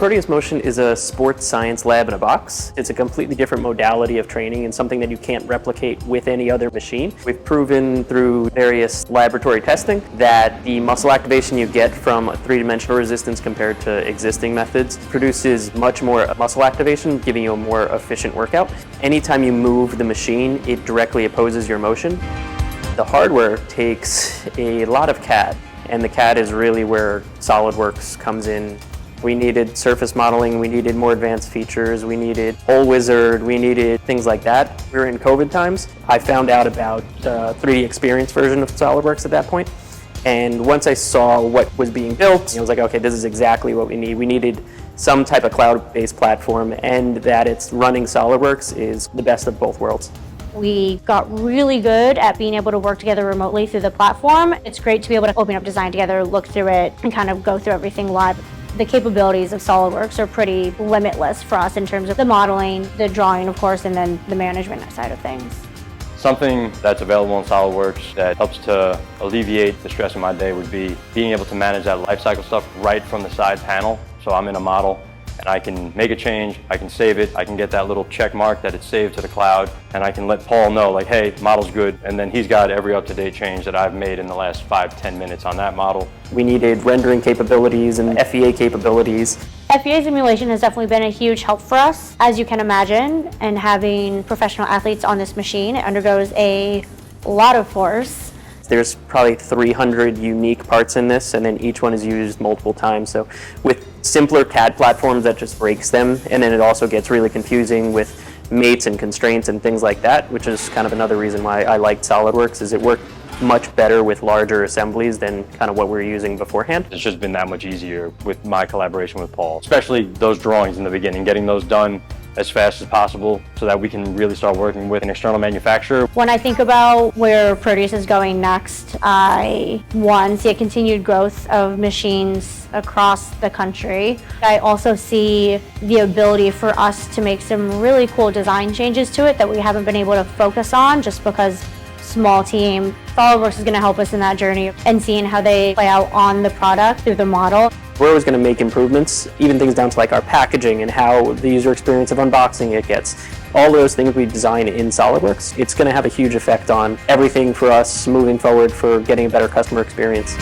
Proteus Motion is a sports science lab in a box. It's a completely different modality of training and something that you can't replicate with any other machine. We've proven through various laboratory testing that the muscle activation you get from three-dimensional resistance compared to existing methods produces much more muscle activation, giving you a more efficient workout. Anytime you move the machine, it directly opposes your motion. The hardware takes a lot of CAD, and the CAD is really where SolidWorks comes in. We needed surface modeling, we needed more advanced features, we needed Hole Wizard, we needed things like that. We were in COVID times. I found out about the 3D Experience version of SolidWorks at that point. And once I saw what was being built, I was like, okay, this is exactly what we need. We needed some type of cloud-based platform, and that it's running SolidWorks is the best of both worlds. We got really good at being able to work together remotely through the platform. It's great to be able to open up design together, look through it, and kind of go through everything live. The capabilities of SolidWorks are pretty limitless for us in terms of the modeling, the drawing, of course, and then the management side of things. Something that's available in SolidWorks that helps to alleviate the stress of my day would be being able to manage that lifecycle stuff right from the side panel. So I'm in a model and I can make a change, I can save it, I can get that little check mark that it's saved to the cloud, and I can let Paul know, like, hey, model's good, and then he's got every up-to-date change that I've made in the last 5-10 minutes on that model. We needed rendering capabilities and FEA capabilities. FEA simulation has definitely been a huge help for us, as you can imagine, and having professional athletes on this machine, it undergoes a lot of force. There's probably 300 unique parts in this, and then each one is used multiple times. So with simpler CAD platforms, that just breaks them, and then it also gets really confusing with mates and constraints and things like that, which is kind of another reason why I liked SolidWorks, is it worked much better with larger assemblies than kind of what we were using beforehand. It's just been that much easier with my collaboration with Paul, especially those drawings in the beginning, getting those done as fast as possible so that we can really start working with an external manufacturer. When I think about where Proteus is going next, I, one, see a continued growth of machines across the country. I also see the ability for us to make some really cool design changes to it that we haven't been able to focus on just because small team. SolidWorks is going to help us in that journey and seeing how they play out on the product through the model. We're always going to make improvements, even things down to like our packaging and how the user experience of unboxing it gets. All those things we design in SolidWorks, it's going to have a huge effect on everything for us moving forward for getting a better customer experience.